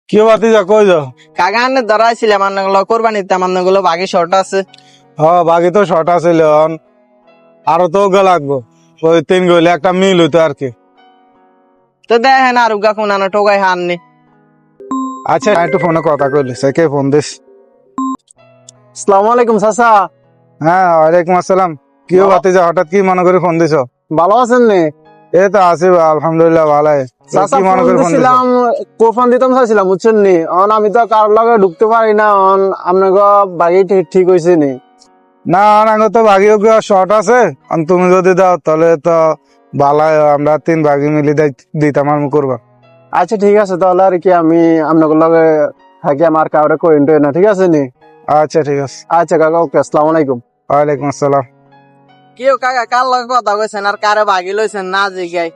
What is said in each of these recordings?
কি বাতি যা কই যাও? কাকা আনে ধরাইছিলাম আন্নাগুলো কোরবানি দিতাম আন্নাগুলো বাকি শর্ট আছে। বাকি তো শর্ট আছে আরো তো ওগা লাগবো। ওই 3 গইলে একটা মিল হইতো আর কি। তো দেখেন আর উগা কোন আনা টোকাই হাননি। আচ্ছা একটু ফোনে কথা কইলি কে ফোন দিস? আসসালামু আলাইকুম চাচা। হ্যাঁ ওয়ালাইকুম আসসালাম। কি বাতি যা হঠাৎ কি মনে করে ফোন দিছ? ভালো আছেন নে? এই তো আছি আলহামদুলিল্লাহ ভালোই। চাচা কি মনে ফোন করে ফোন দিছ? দিছিলাম, কোরবান দিতাম চাইছিলাম বুঝছেন নি। আমি তো কারোর লগে ঢুকতে পারি না। আপনাকে বাড়ি ঠিক হয়েছে নি? না না তো ভাগি শর্ট আছে। তুমি যদি দাও তাহলে তো ভালাই, আমরা 3 ভাগি মিলি দিতাম আমি করবা। আচ্ছা ঠিক আছে, তাহলে আর কি আমি আপনাকে লগে থাকি, আমার কাউরে কইন না, ঠিক আছে নি? আচ্ছা ঠিক আছে। আচ্ছা কাকা, ওকে, আসসালামু আলাইকুম। ওয়ালাইকুম আসসালাম। কেউ কাকা কার লগে কথা কইছেন আর কারে বাগি লইছেন না জিগাই?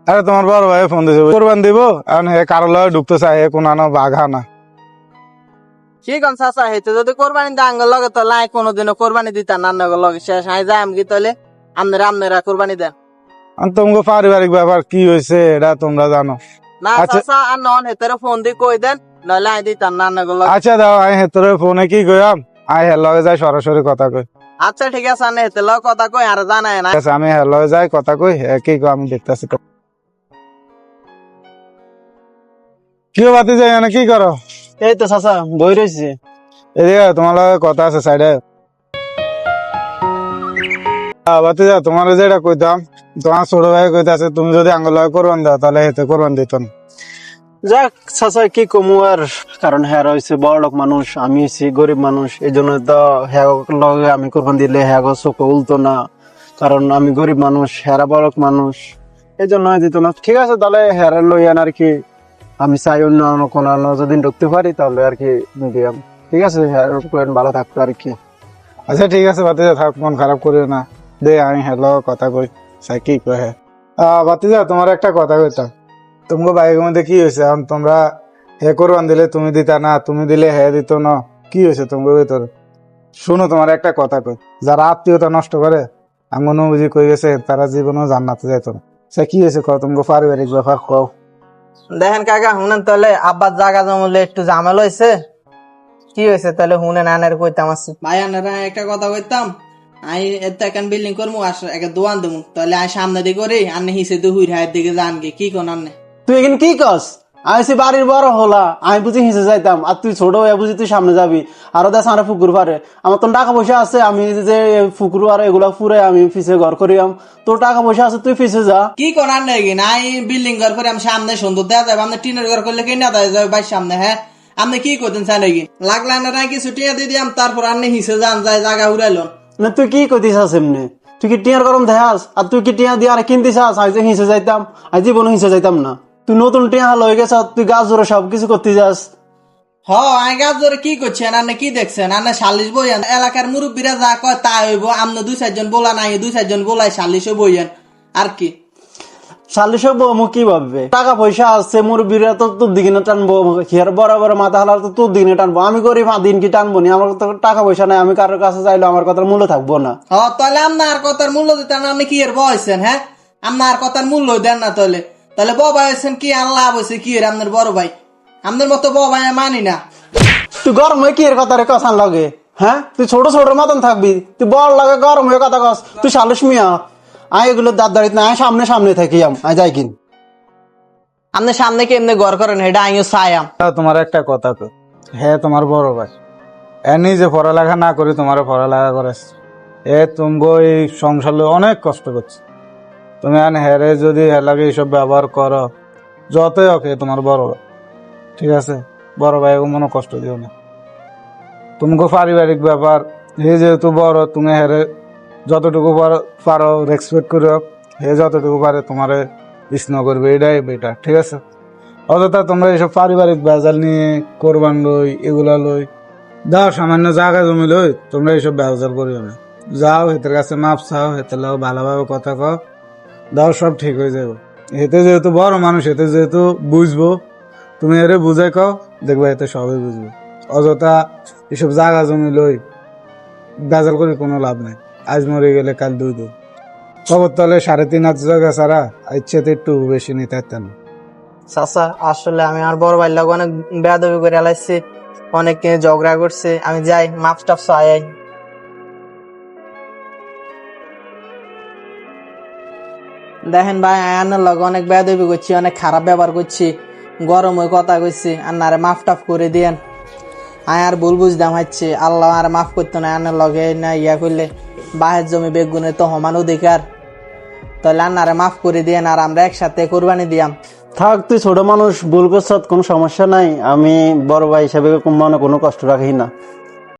আরে তোমার বড় ভাই ফোন দিছে, কোরবান দিব এখন হে কারো লগে ঢুকতে চাই, হে কোনানো বাঘা না। কি কন চাচা হেতে যদি কোরবানি দা আঙ্গল লগে তো লাই কোনোদিনও কোরবানি দিতাম না আন্নাগুলো লগে শেষ আই যাই আমি তাহলে আপনারা কোরবানি দেন। আর তোমাকে পারিবারিক ব্যাপার কি হয়েছে এটা তোমরা জানো। না আচ্ছা। চাচা আর নন হেতেরে ফোন দি কই দেন নইলে আই দিতাম না আন্নাগুলো। আচ্ছা দাও আই হেতরে ফোনে কি কইয়াম, আই হের লগে যাই সরাসরি কথা কই। আচ্ছা ঠিক আছে আন্না হেতে লগে কথা কই আর জানায় না। ঠিক আছে আমি হের লগে যাই কথা কই, হে কি কই আমি দেখতাছি। কি বাতি যাই না কি করো? এই তো চাচা বই রয়েছে। এদিকে তোমার লগে কথা আছে সাইডে। বাতি যা তোমার যেটা কইতাম, তোমার ছোট ভাই কইতাছে তুমি যদি আঙ্গুল লগে কোরবান দাও তাহলে হেতে কোরবান দিত না। যাক চাচা কি কমু আর, কারণ হ্যাঁ হয়েছে বড় লোক মানুষ, আমি হচ্ছি গরিব মানুষ, এই জন্য তো হ্যাঁ লগে আমি কোরবান দিলে হ্যাঁ চোখ উল্টো না, কারণ আমি গরিব মানুষ, হেরা বড় লোক মানুষ, এই জন্য দিত না। ঠিক আছে তাহলে হেরা লইয়ান আর কি, আমি চাই অন্য কোনো যদি ঢুকতে পারি তাহলে আর কি মিডিয়াম। ঠিক আছে হ্যাঁ ভালো থাকতো আর কি। আচ্ছা ঠিক আছে বাতিজা থাক, মন খারাপ করিও না। দে আমি হ্যালো কথা কই সাই কি কহে। বাতিজা তোমার একটা কথা কইতাম, তোমাকে বাইকের মধ্যে কি হয়েছে এখন? তোমরা হে কোরবান দিলে তুমি দিতা না, তুমি দিলে হে দিত না, কি হয়েছে তোমার ভিতরে? শুনো তোমার একটা কথা কই, যারা আত্মীয়তা নষ্ট করে এমন বুঝি কই গেছে তারা জীবনও জান্নাতে যাইতো না। সে কি হয়েছে কও, তোমাকে পারিবারিক ব্যাপার কও। দেখেন কাকা শুনেন তাহলে আব্বার জায়গা জমলে একটু ঝামেলা হয়েছে। কি হয়েছে তাহলে শুনেন আনের কইতাম আছে ভাই আনারা একটা কথা কইতাম। আই এত এখন বিল্ডিং করবো আর একটা দোয়ান দেবো তাহলে আই সামনে দিকে করি আন্নে হিসে দু হুই হায়ের দিকে যান গে কি কোন আন্নে? তুই এখানে কি কস? আমি সে বাড়ির বড় হলা, আমি বুঝি হিসে যাইতাম, আর তুই ছোট হয়ে বুঝি তুই সামনে যাবি। আরো দেশ আমার পুকুর পারে, আমার তো টাকা পয়সা আছে, আমি যে পুকুর আর এগুলা ফুরে আমি পিছে ঘর করিয়াম। তোর টাকা পয়সা আছে, তুই পিছে যা। কি কোন আন্নে কি নাই বিল্ডিং ঘর করে আমি সামনে সুন্দর দেওয়া যাবে আপনি টিনের ঘর করলে কি না দেওয়া যাবে বাইর সামনে? হ্যাঁ আপনি কি করতেন চাই নাকি লাগলে না কিছু টিয়া দিয়ে দিয়াম তারপর আন্নে হিসে যান যায় জায়গা উড়াইলন। না তুই কি কইতিস এমনি? তুই কি টিয়ার গরম দেখাস? আর তুই কি টিয়া দিয়ে আর কিনতে চাস? আমি যে হিসে যাইতাম, আজ জীবনে হিসে যাইতাম না। তুই নতুন টিয়া লয়ে গেছ, তুই গাছ জোরে সবকিছু করতে যাস। হ আগার জোরে কি করছেন আন্নে কি দেখছেন? আন্নে সালিশ বইয়েন এলাকার মুরব্বীরা যা কয় তা হইব, আমনে 2-4 জন বলা নাই 2-4 জন বলাই সালিশও বইয়েন আর কি। চাল্লিশে বউ কি ভাববে? টাকা পয়সা আছে, মুরব্বীরা তো তোর দিকে টানবো, হিয়ার বড় বড় মাথা হালার তো তোর দিকে টানবো। আমি গরিব দিন কি টানবো নি? আমার তো টাকা পয়সা নাই, আমি কারোর কাছে চাইলে আমার কথার মূল্য থাকবো না। হ তাহলে আপনার কথার মূল্য দিতেন আপনি কি এর বয়সেন? হ্যাঁ আপনার কথার মূল্য দেন না তাহলে তাহলে বাবা হয়েছেন কি আর লাভ হয়েছে কি এর আপনার বড় ভাই? আপনার মতো বড় ভাই মানি না। তুই গরম হয়ে কি এর কথা রে কষান লাগে? হ্যাঁ তুই ছোট ছোট মতন থাকবি, তুই বড় লাগে গরম হয়ে কথা কস। তুই সালিশ মিয়া, আয় এগুলো দাঁত দাঁড়িয়ে না, আয় সামনে সামনে থাকি আয় যাই কিন। আপনি সামনে কি এমনি ঘর করেন এটা আমিও চাইয়াম। তোমার একটা কথা কই, হ্যাঁ তোমার বড় ভাই এনি যে পড়ালেখা না করি তোমার পড়ালেখা করেছ, তুমি এই সংসারে অনেক কষ্ট করছে। তুমি হেরে যদি লাগে এইসব ব্যবহার করো, যতই ওকে তোমার বড় ভাই, ঠিক আছে? বড় ভাই মনে কষ্ট দিও না। তোমাকে পারিবারিক ব্যাপার, হে যেহেতু বড় তুমি হেরে যতটুকু পারো রেসপেক্ট করো, হে যতটুকু পারে তোমারে স্নেহ করবে, এটাই বেটার, ঠিক আছে? অযথা তোমরা এইসব পারিবারিক বেজাল নিয়ে কোরবান লই এগুলা লই দাও, সামান্য জায়গা জমি লই তোমরা এইসব বেজাল করিও না। যাও হেতের কাছে মাপ চাও, হেতে লাও ভালোভাবে কথা কও, দাও সব ঠিক হয়ে যাবে। হেতে যেহেতু বড় মানুষ, হেতে যেহেতু বুঝবো, তুমি এরে বুঝে কও, দেখবে এতে সবাই বুঝবে। অযথা এসব জায়গা জমি লই বেজাল করে কোনো লাভ নাই। আজ মরে গেলে কাল 2 খবর তাহলে 3.5 জায়গা ছাড়া ইচ্ছেতে একটু বেশি নিতে পারতেন। চাচা আসলে আমি আমার বড় ভাইয়ের লগে অনেক বেয়াদবি করে আলাইছি, অনেক ঝগড়া করছে, আমি যাই মাপ টাপ চাই। দেখেন ভাই আয়ানের লগে অনেক বেয়াদবি করছি, অনেক খারাপ ব্যবহার করছি, গরম হয়ে কথা কইছি, আন্নারে মাফ টাফ করে দিয়েন। আয়ার ভুল বুঝদাম হচ্ছে, আল্লাহ আর মাফ করতো না আয়ানের লগে না ইয়া করলে, বাহের জমি বেগুনে তো সমান অধিকার, তাহলে আন্নারে মাফ করে দিয়েন আর আমরা একসাথে কোরবানি দিয়াম। থাক, তুই ছোট মানুষ, ভুল করছ, কোনো সমস্যা নাই। আমি বড় ভাই হিসাবে মনে কোনো কষ্ট রাখি না।